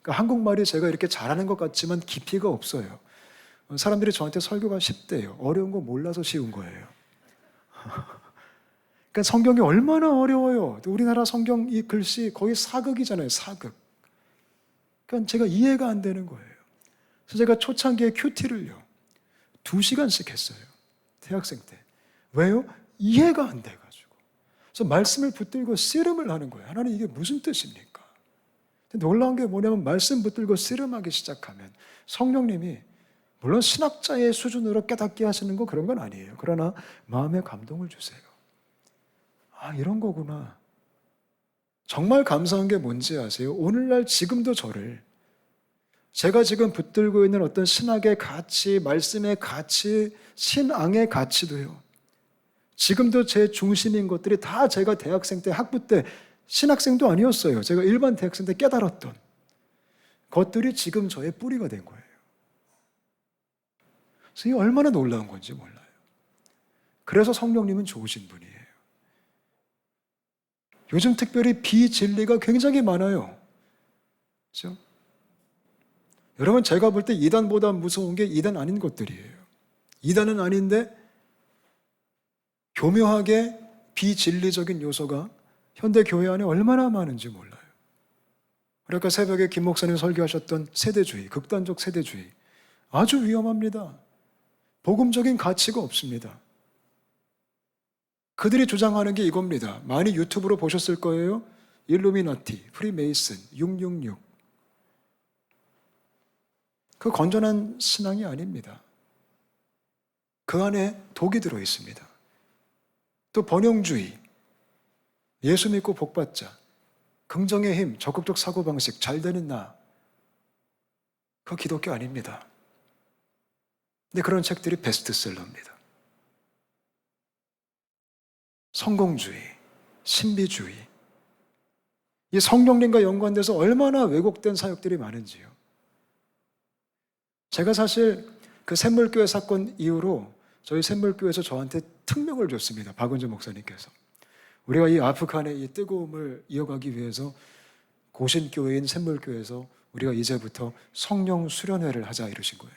그러니까 한국말이 제가 이렇게 잘하는 것 같지만 깊이가 없어요. 사람들이 저한테 설교가 쉽대요. 어려운 거 몰라서 쉬운 거예요. 그러니까 성경이 얼마나 어려워요. 우리나라 성경 이 글씨 거의 사극이잖아요. 사극. 그러니까 제가 이해가 안 되는 거예요. 그래서 제가 초창기에 큐티를요 2시간씩 했어요. 대학생 때. 왜요? 이해가 안 돼가지고. 그래서 말씀을 붙들고 씨름을 하는 거예요. 하나님 이게 무슨 뜻입니까? 근데 놀라운 게 뭐냐면 말씀 붙들고 씨름하기 시작하면 성령님이 물론 신학자의 수준으로 깨닫게 하시는 거 그런 건 아니에요. 그러나 마음에 감동을 주세요. 이런 거구나. 정말 감사한 게 뭔지 아세요? 오늘날 지금도 제가 지금 붙들고 있는 어떤 신학의 가치, 말씀의 가치, 신앙의 가치도요. 지금도 제 중심인 것들이 다 제가 대학생 때, 학부 때, 신학생도 아니었어요. 제가 일반 대학생 때 깨달았던 것들이 지금 저의 뿌리가 된 거예요. 그래서 이게 얼마나 놀라운 건지 몰라요. 그래서 성령님은 좋으신 분이에요. 요즘 특별히 비진리가 굉장히 많아요. 그렇죠? 여러분, 제가 볼 때 이단보다 무서운 게 이단 아닌 것들이에요. 이단은 아닌데 교묘하게 비진리적인 요소가 현대 교회 안에 얼마나 많은지 몰라요. 그러니까 새벽에 김 목사님 설교하셨던 세대주의, 극단적 세대주의 아주 위험합니다. 복음적인 가치가 없습니다. 그들이 주장하는 게 이겁니다. 많이 유튜브로 보셨을 거예요. 일루미나티, 프리메이슨, 666. 그 건전한 신앙이 아닙니다. 그 안에 독이 들어 있습니다. 또 번영주의, 예수 믿고 복받자, 긍정의 힘, 적극적 사고방식, 잘 되는 나, 그거 기독교 아닙니다. 근데 그런 책들이 베스트셀러입니다. 성공주의, 신비주의, 이 성령님과 연관돼서 얼마나 왜곡된 사역들이 많은지요. 제가 사실 그 샘물교회 사건 이후로 저희 샘물교회에서 저한테 특명을 줬습니다. 박은주 목사님께서. 우리가 이 아프간의 이 뜨거움을 이어가기 위해서 고신교회인 샘물교회에서 우리가 이제부터 성령 수련회를 하자 이러신 거예요.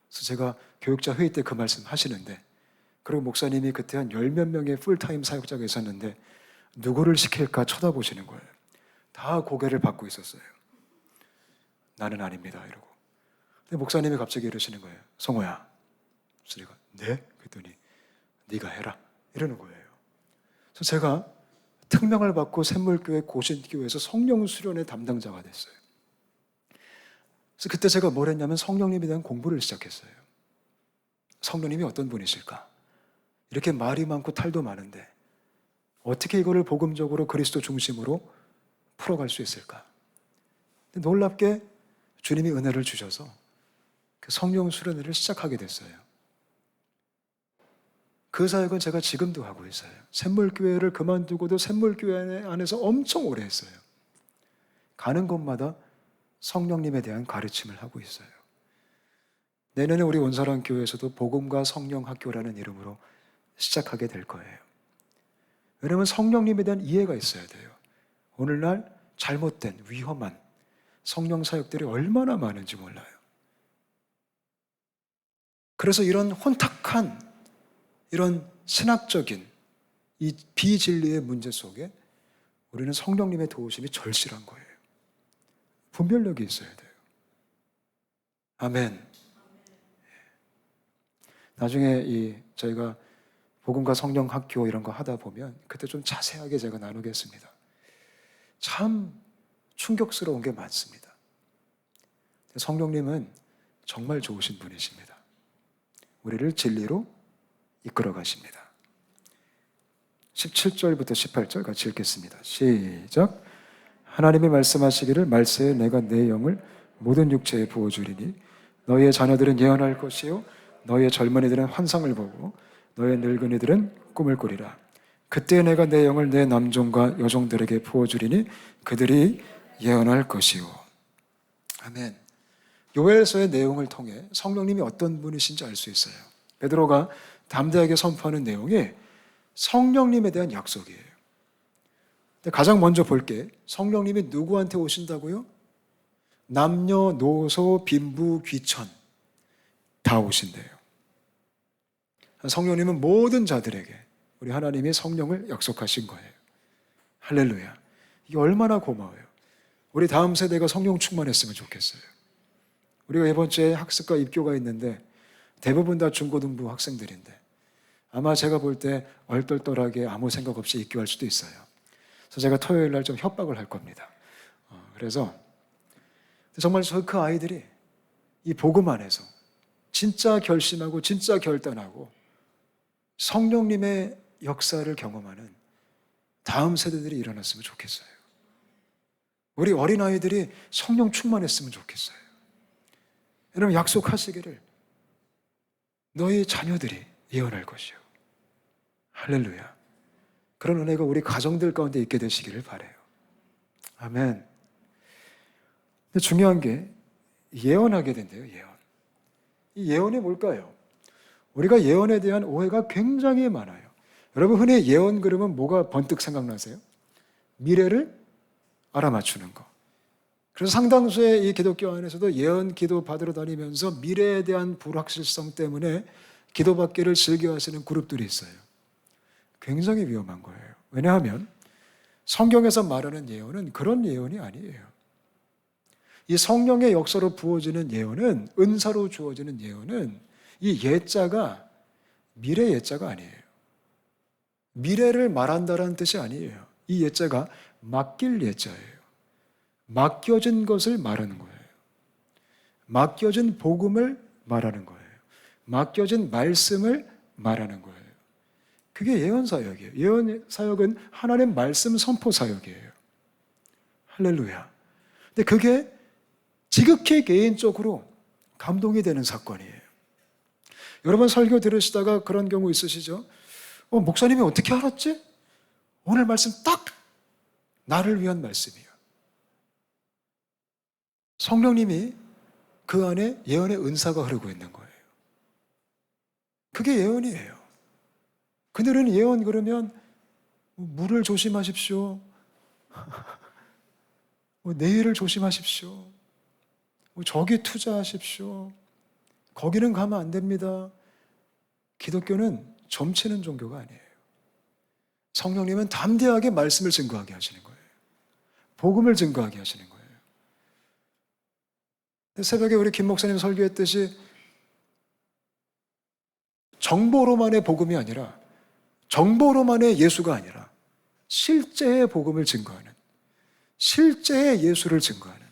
그래서 제가 교육자 회의 때 그 말씀 하시는데, 그리고 목사님이 그때 한 10몇 명의 풀타임 사역자가 있었는데 누구를 시킬까 쳐다보시는 거예요. 다 고개를 받고 있었어요. 나는 아닙니다 이러고. 근데 목사님이 갑자기 이러시는 거예요. 성호야, 그래서 내가 네? 그랬더니 네가 해라 이러는 거예요. 그래서 제가 특명을 받고 샘물교회 고신교회에서 성령 수련의 담당자가 됐어요. 그래서 그때 제가 뭘 했냐면 성령님에 대한 공부를 시작했어요. 성령님이 어떤 분이실까? 이렇게 말이 많고 탈도 많은데 어떻게 이거를 복음적으로 그리스도 중심으로 풀어갈 수 있을까? 근데 놀랍게 주님이 은혜를 주셔서 그 성령 수련회를 시작하게 됐어요. 그 사역은 제가 지금도 하고 있어요. 샘물교회를 그만두고도 샘물교회 안에서 엄청 오래 했어요. 가는 곳마다 성령님에 대한 가르침을 하고 있어요. 내년에 우리 온사랑 교회에서도 복음과 성령 학교라는 이름으로 시작하게 될 거예요. 왜냐하면 성령님에 대한 이해가 있어야 돼요. 오늘날 잘못된 위험한 성령 사역들이 얼마나 많은지 몰라요. 그래서 이런 혼탁한 이런 신학적인 이 비진리의 문제 속에 우리는 성령님의 도우심이 절실한 거예요. 분별력이 있어야 돼요. 아멘. 나중에 저희가 복음과 성령 학교 이런 거 하다 보면 그때 좀 자세하게 제가 나누겠습니다. 참 충격스러운 게 많습니다. 성령님은 정말 좋으신 분이십니다. 우리를 진리로 이끌어 가십니다. 17절부터 18절 같이 읽겠습니다. 시작. 하나님이 말씀하시기를 말세에 내가 내 영을 모든 육체에 부어주리니 너희의 자녀들은 예언할 것이요 너희의 젊은이들은 환상을 보고 너희의 늙은이들은 꿈을 꾸리라. 그때 내가 내 영을 내 남종과 여종들에게 부어주리니 그들이 예언할 것이요. 아멘. 요엘서의 내용을 통해 성령님이 어떤 분이신지 알 수 있어요. 베드로가 담대하게 선포하는 내용이 성령님에 대한 약속이에요. 근데 가장 먼저 볼 게 성령님이 누구한테 오신다고요? 남녀노소 빈부 귀천 다 오신대요. 성령님은 모든 자들에게 우리 하나님이 성령을 약속하신 거예요. 할렐루야. 이게 얼마나 고마워요. 우리 다음 세대가 성령 충만했으면 좋겠어요. 우리가 이번 주에 학습과 입교가 있는데 대부분 다 중고등부 학생들인데 아마 제가 볼 때 얼떨떨하게 아무 생각 없이 입교할 수도 있어요. 그래서 제가 토요일 날 좀 협박을 할 겁니다. 그래서 정말 그 아이들이 이 복음 안에서 진짜 결심하고 진짜 결단하고 성령님의 역사를 경험하는 다음 세대들이 일어났으면 좋겠어요. 우리 어린아이들이 성령 충만했으면 좋겠어요. 여러분 약속하시기를 너희 자녀들이 예언할 것이요. 할렐루야. 그런 은혜가 우리 가정들 가운데 있게 되시기를 바라요. 아멘. 근데 중요한 게 예언하게 된대요. 예언. 이 예언이 뭘까요? 우리가 예언에 대한 오해가 굉장히 많아요. 여러분 흔히 예언 그러면 뭐가 번뜩 생각나세요? 미래를 알아맞추는 거. 그래서 상당수의 이 기독교 안에서도 예언 기도 받으러 다니면서 미래에 대한 불확실성 때문에 기도받기를 즐겨하시는 그룹들이 있어요. 굉장히 위험한 거예요. 왜냐하면 성경에서 말하는 예언은 그런 예언이 아니에요. 이 성령의 역사로 부어지는 예언은, 은사로 주어지는 예언은 이 예자가 미래 예자가 아니에요. 미래를 말한다라는 뜻이 아니에요. 이 예자가 맡길 예자예요. 맡겨진 것을 말하는 거예요. 맡겨진 복음을 말하는 거예요. 맡겨진 말씀을 말하는 거예요. 그게 예언 사역이에요. 예언 사역은 하나님 말씀 선포 사역이에요. 할렐루야. 근데 그게 지극히 개인적으로 감동이 되는 사건이에요. 여러분 설교 들으시다가 그런 경우 있으시죠? 목사님이 어떻게 알았지? 오늘 말씀 딱 나를 위한 말씀이에요. 성령님이 그 안에 예언의 은사가 흐르고 있는 거예요. 그게 예언이에요. 그들은 예언 그러면 물을 조심하십시오. 내일을 조심하십시오. 저기 투자하십시오. 거기는 가면 안 됩니다. 기독교는 점치는 종교가 아니에요. 성령님은 담대하게 말씀을 증거하게 하시는 거예요. 복음을 증거하게 하시는 거예요. 새벽에 우리 김 목사님 설교했듯이 정보로만의 복음이 아니라, 정보로만의 예수가 아니라 실제의 복음을 증거하는, 실제의 예수를 증거하는,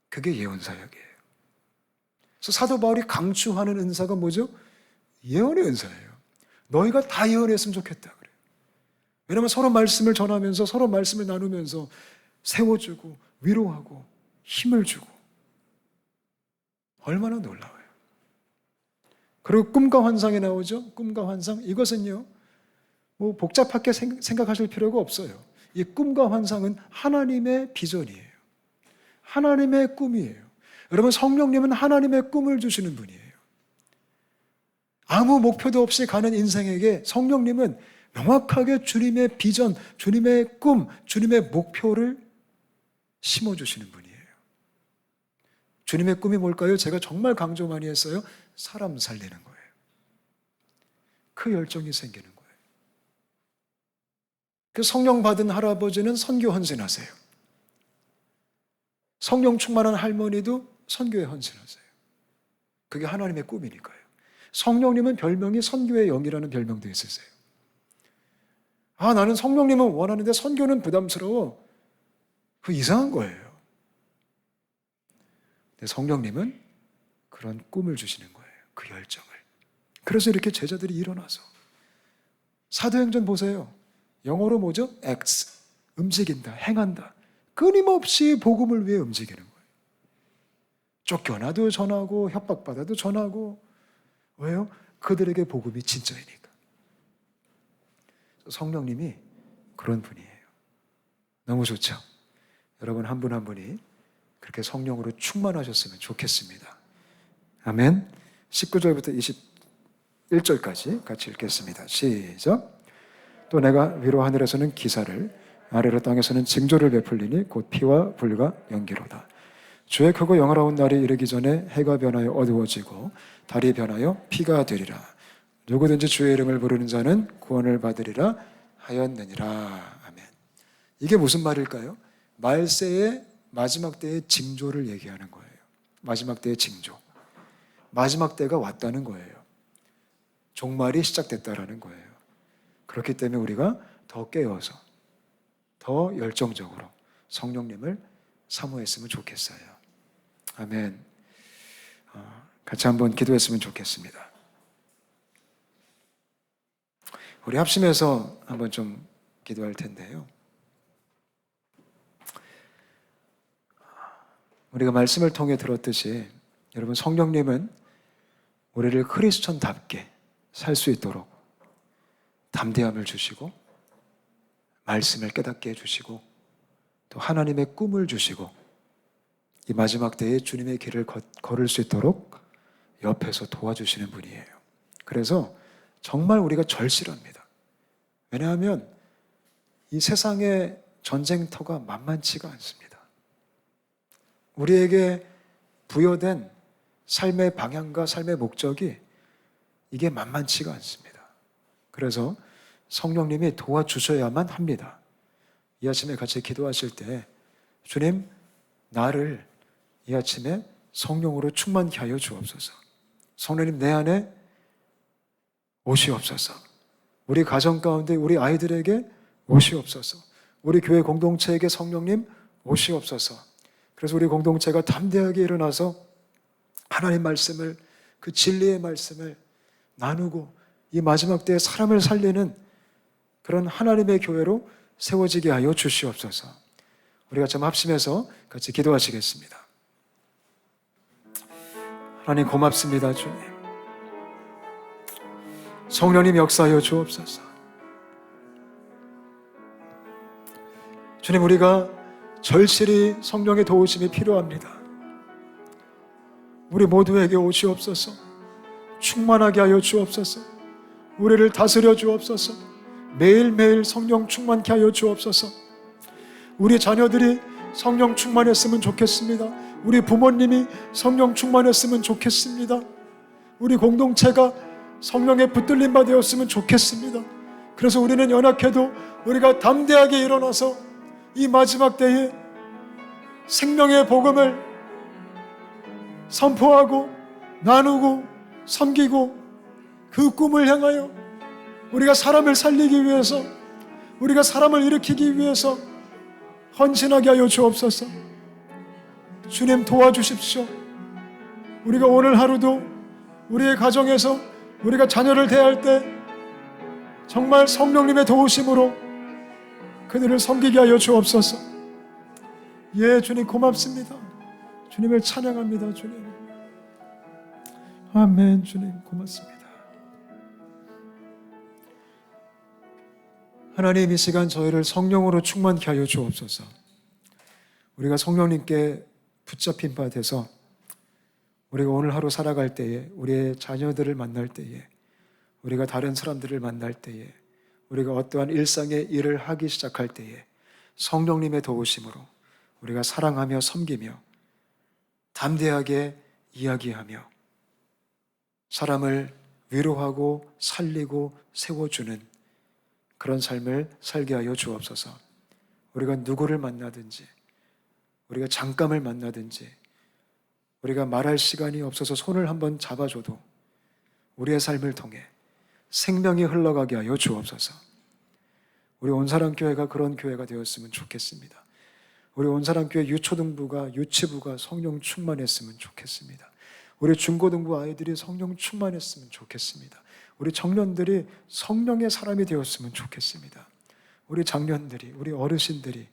그게 예언사역이에요. 그래서 사도 바울이 강추하는 은사가 뭐죠? 예언의 은사예요. 너희가 다 예언했으면 좋겠다 그래요. 왜냐하면 서로 말씀을 전하면서, 서로 말씀을 나누면서 세워주고 위로하고 힘을 주고, 얼마나 놀라워요. 그리고 꿈과 환상이 나오죠. 꿈과 환상, 이것은요 뭐 복잡하게 생각하실 필요가 없어요. 이 꿈과 환상은 하나님의 비전이에요. 하나님의 꿈이에요. 여러분, 성령님은 하나님의 꿈을 주시는 분이에요. 아무 목표도 없이 가는 인생에게 성령님은 명확하게 주님의 비전, 주님의 꿈, 주님의 목표를 심어주시는 분이에요. 주님의 꿈이 뭘까요? 제가 정말 강조 많이 했어요. 사람 살리는 거예요. 그 열정이 생기는 거예요. 그 성령 받은 할아버지는 선교 헌신하세요. 성령 충만한 할머니도 선교에 헌신하세요. 그게 하나님의 꿈이니까요. 성령님은 별명이 선교의 영이라는 별명도 있으세요. 아, 나는 성령님은 원하는데 선교는 부담스러워. 그 이상한 거예요. 근데 성령님은 그런 꿈을 주시는 거예요. 그 열정을. 그래서 이렇게 제자들이 일어나서 사도행전 보세요. 영어로 뭐죠? acts. 움직인다, 행한다. 끊임없이 복음을 위해 움직이는 거예요. 쫓겨나도 전하고 협박받아도 전하고. 왜요? 그들에게 복음이 진짜이니까. 성령님이 그런 분이에요. 너무 좋죠? 여러분 한 분 한 분이 그렇게 성령으로 충만하셨으면 좋겠습니다. 아멘. 19절부터 21절까지 같이 읽겠습니다. 시작. 또 내가 위로 하늘에서는 기사를, 아래로 땅에서는 징조를 베풀리니 곧 피와 불과 연기로다. 주의 크고 영화로운 날이 이르기 전에 해가 변하여 어두워지고 달이 변하여 피가 되리라. 누구든지 주의 이름을 부르는 자는 구원을 받으리라 하였느니라. 아멘. 이게 무슨 말일까요? 말세의 마지막 때의 징조를 얘기하는 거예요. 마지막 때의 징조. 마지막 때가 왔다는 거예요. 종말이 시작됐다라는 거예요. 그렇기 때문에 우리가 더 깨어서, 더 열정적으로 성령님을 사모했으면 좋겠어요. 아멘. 같이 한번 기도했으면 좋겠습니다. 우리 합심해서 한번 좀 기도할 텐데요. 우리가 말씀을 통해 들었듯이 여러분, 성령님은 우리를 크리스천답게 살 수 있도록 담대함을 주시고 말씀을 깨닫게 해주시고 또 하나님의 꿈을 주시고 이 마지막 때에 주님의 길을 걸을 수 있도록 옆에서 도와주시는 분이에요. 그래서 정말 우리가 절실합니다. 왜냐하면 이 세상의 전쟁터가 만만치가 않습니다. 우리에게 부여된 삶의 방향과 삶의 목적이 이게 만만치가 않습니다. 그래서 성령님이 도와주셔야만 합니다. 이 아침에 같이 기도하실 때 주님, 나를 이 아침에 성령으로 충만케 하여 주옵소서. 성령님, 내 안에 오시옵소서. 우리 가정 가운데 우리 아이들에게 오시옵소서. 우리 교회 공동체에게 성령님 오시옵소서. 그래서 우리 공동체가 담대하게 일어나서 하나님 말씀을, 그 진리의 말씀을 나누고 이 마지막 때에 사람을 살리는 그런 하나님의 교회로 세워지게 하여 주시옵소서. 우리가 좀 합심해서 같이 기도하시겠습니다. 하나님 고맙습니다, 주님. 성령님 역사하여 주옵소서. 주님, 우리가 절실히 성령의 도우심이 필요합니다. 우리 모두에게 오시옵소서. 충만하게 하여 주옵소서. 우리를 다스려 주옵소서. 매일매일 성령 충만케 하여 주옵소서. 우리 자녀들이 성령 충만했으면 좋겠습니다. 우리 부모님이 성령 충만했으면 좋겠습니다. 우리 공동체가 성령에 붙들림 받았으면 좋겠습니다. 그래서 우리는 연약해도 우리가 담대하게 일어나서 이 마지막 때에 생명의 복음을 선포하고 나누고 섬기고 그 꿈을 향하여 우리가 사람을 살리기 위해서, 우리가 사람을 일으키기 위해서 헌신하게 하여 주옵소서. 주님 도와주십시오. 우리가 오늘 하루도 우리의 가정에서 우리가 자녀를 대할 때 정말 성령님의 도우심으로 그들을 섬기게 하여 주옵소서. 예, 주님 고맙습니다. 주님을 찬양합니다. 주님. 아멘. 주님 고맙습니다. 하나님, 이 시간 저희를 성령으로 충만케 하여 주옵소서. 우리가 성령님께 붙잡힌 바 돼서 우리가 오늘 하루 살아갈 때에, 우리의 자녀들을 만날 때에, 우리가 다른 사람들을 만날 때에, 우리가 어떠한 일상의 일을 하기 시작할 때에 성령님의 도우심으로 우리가 사랑하며 섬기며 담대하게 이야기하며 사람을 위로하고 살리고 세워주는 그런 삶을 살게 하여 주옵소서. 우리가 누구를 만나든지, 우리가 잠깐을 만나든지, 우리가 말할 시간이 없어서 손을 한번 잡아줘도 우리의 삶을 통해 생명이 흘러가게 하여 주옵소서. 우리 온사랑교회가 그런 교회가 되었으면 좋겠습니다. 우리 온사랑교회 유초등부가, 유치부가 성령 충만했으면 좋겠습니다. 우리 중고등부 아이들이 성령 충만했으면 좋겠습니다. 우리 청년들이 성령의 사람이 되었으면 좋겠습니다. 우리 장년들이, 우리 어르신들이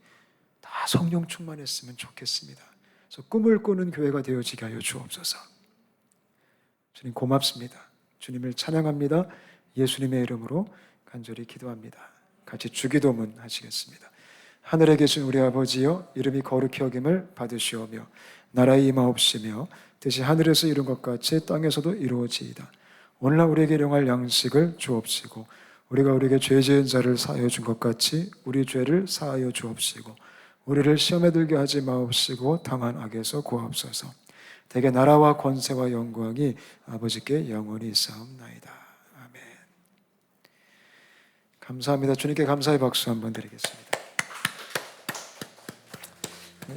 다 성령 충만했으면 좋겠습니다. 그래서 꿈을 꾸는 교회가 되어지게 하여 주옵소서. 주님 고맙습니다. 주님을 찬양합니다. 예수님의 이름으로 간절히 기도합니다. 같이 주기도문 하시겠습니다. 하늘에 계신 우리 아버지여, 이름이 거룩히 여김을 받으시오며 나라의 임하옵시며 뜻이 하늘에서 이룬 것 같이 땅에서도 이루어지이다. 오늘날 우리에게 일용할 양식을 주옵시고 우리가 우리에게 죄 지은 자를 사하여 준 것 같이 우리 죄를 사하여 주옵시고 우리를 시험에 들게 하지 마옵시고 다만 악에서 구하옵소서. 대개 나라와 권세와 영광이 아버지께 영원히 있사옵나이다. 아멘. 감사합니다. 주님께 감사의 박수 한번 드리겠습니다.